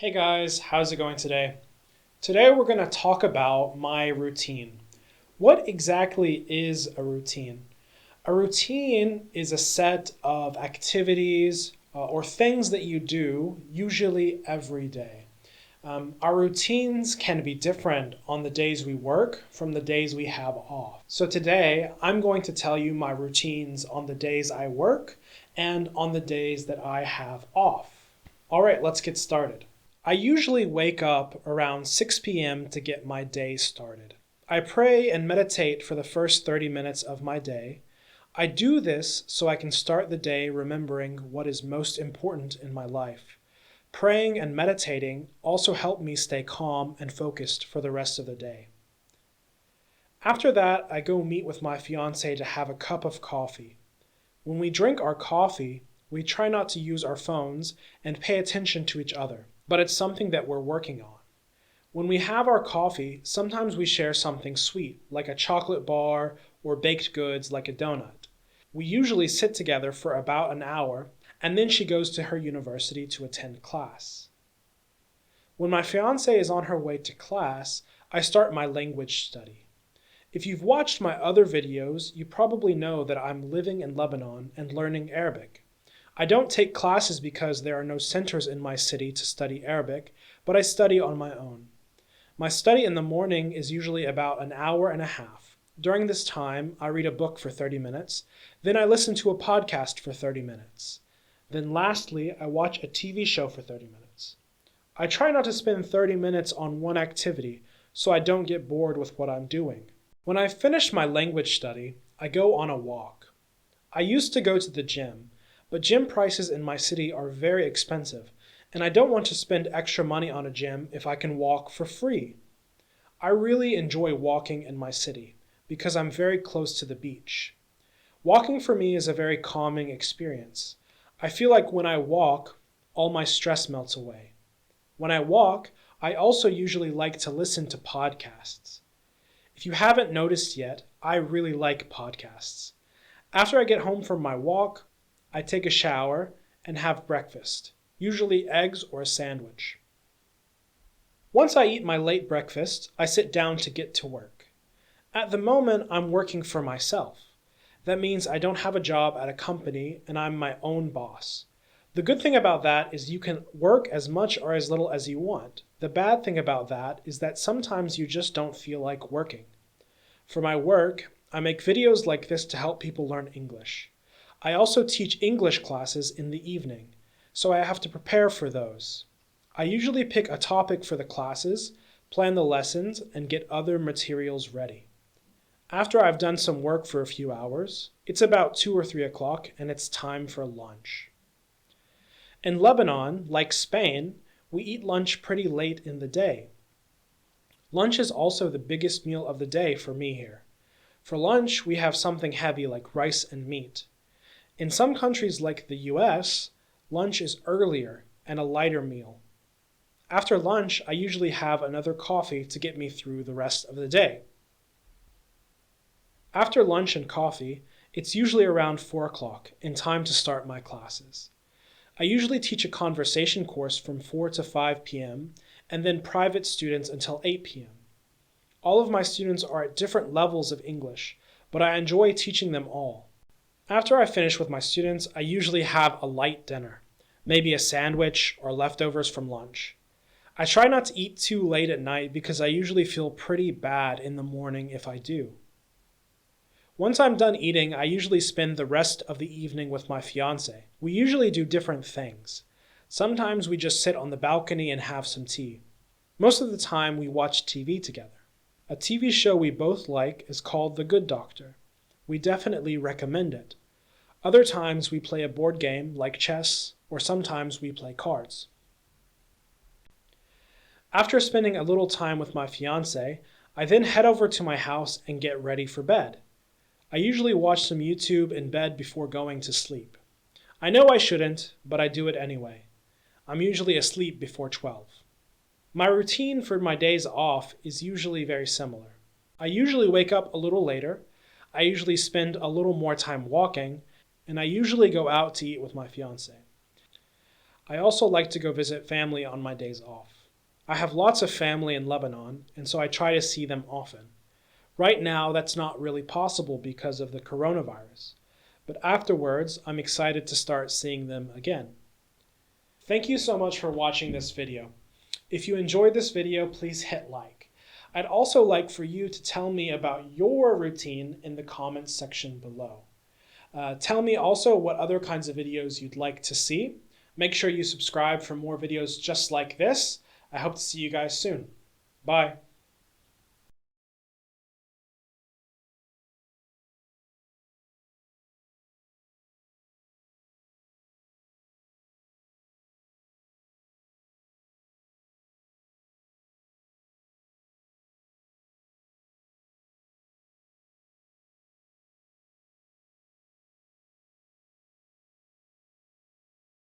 Hey guys, how's it going today? Today we're going to talk about my routine. What exactly is a routine? A routine is a set of activities or things that you do, usually every day. Our routines can be different on the days we work from the days we have off. So today I'm going to tell you my routines on the days I work and on the days that I have off. All right, let's get started. I usually wake up around 6 p.m. to get my day started. I pray and meditate for the first 30 minutes of my day. I do this so I can start the day remembering what is most important in my life. Praying and meditating also help me stay calm and focused for the rest of the day. After that, I go meet with my fiancée to have a cup of coffee. When we drink our coffee, we try not to use our phones and pay attention to each other, but it's something that we're working on. When we have our coffee, sometimes we share something sweet, like a chocolate bar or baked goods like a donut. We usually sit together for about an hour, and then she goes to her university to attend class. When my fiancée is on her way to class, I start my language study. If you've watched my other videos, you probably know that I'm living in Lebanon and learning Arabic. I don't take classes because there are no centers in my city to study Arabic, but I study on my own. My study in the morning is usually about an hour and a half. During this time, I read a book for 30 minutes, then I listen to a podcast for 30 minutes. Then lastly, I watch a TV show for 30 minutes. I try not to spend 30 minutes on one activity, so I don't get bored with what I'm doing. When I finish my language study, I go on a walk. I used to go to the gym, but gym prices in my city are very expensive, and I don't want to spend extra money on a gym if I can walk for free. I really enjoy walking in my city because I'm very close to the beach. Walking for me is a very calming experience. I feel like when I walk, all my stress melts away. When I walk, I also usually like to listen to podcasts. If you haven't noticed yet, I really like podcasts. After I get home from my walk, I take a shower and have breakfast, usually eggs or a sandwich. Once I eat my late breakfast, I sit down to get to work. At the moment, I'm working for myself. That means I don't have a job at a company and I'm my own boss. The good thing about that is you can work as much or as little as you want. The bad thing about that is that sometimes you just don't feel like working. For my work, I make videos like this to help people learn English. I also teach English classes in the evening, so I have to prepare for those. I usually pick a topic for the classes, plan the lessons, and get other materials ready. After I've done some work for a few hours, it's about 2 or 3 o'clock and it's time for lunch. In Lebanon, like Spain, we eat lunch pretty late in the day. Lunch is also the biggest meal of the day for me here. For lunch, we have something heavy like rice and meat. In some countries like the US, lunch is earlier and a lighter meal. After lunch, I usually have another coffee to get me through the rest of the day. After lunch and coffee, it's usually around 4 o'clock and time to start my classes. I usually teach a conversation course from 4 to 5 p.m. and then private students until 8 p.m. All of my students are at different levels of English, but I enjoy teaching them all. After I finish with my students, I usually have a light dinner, maybe a sandwich or leftovers from lunch. I try not to eat too late at night because I usually feel pretty bad in the morning if I do. Once I'm done eating, I usually spend the rest of the evening with my fiancée. We usually do different things. Sometimes we just sit on the balcony and have some tea. Most of the time we watch TV together. A TV show we both like is called The Good Doctor. We definitely recommend it. Other times we play a board game like chess, or sometimes we play cards. After spending a little time with my fiancée, I then head over to my house and get ready for bed. I usually watch some YouTube in bed before going to sleep. I know I shouldn't, but I do it anyway. I'm usually asleep before 12. My routine for my days off is usually very similar. I usually wake up a little later, I usually spend a little more time walking, and I usually go out to eat with my fiancée. I also like to go visit family on my days off. I have lots of family in Lebanon, and so I try to see them often. Right now, that's not really possible because of the coronavirus, but afterwards, I'm excited to start seeing them again. Thank you so much for watching this video. If you enjoyed this video, please hit like. I'd also like for you to tell me about your routine in the comments section below. Tell me also what other kinds of videos you'd like to see. Make sure you subscribe for more videos just like this. I hope to see you guys soon. Bye.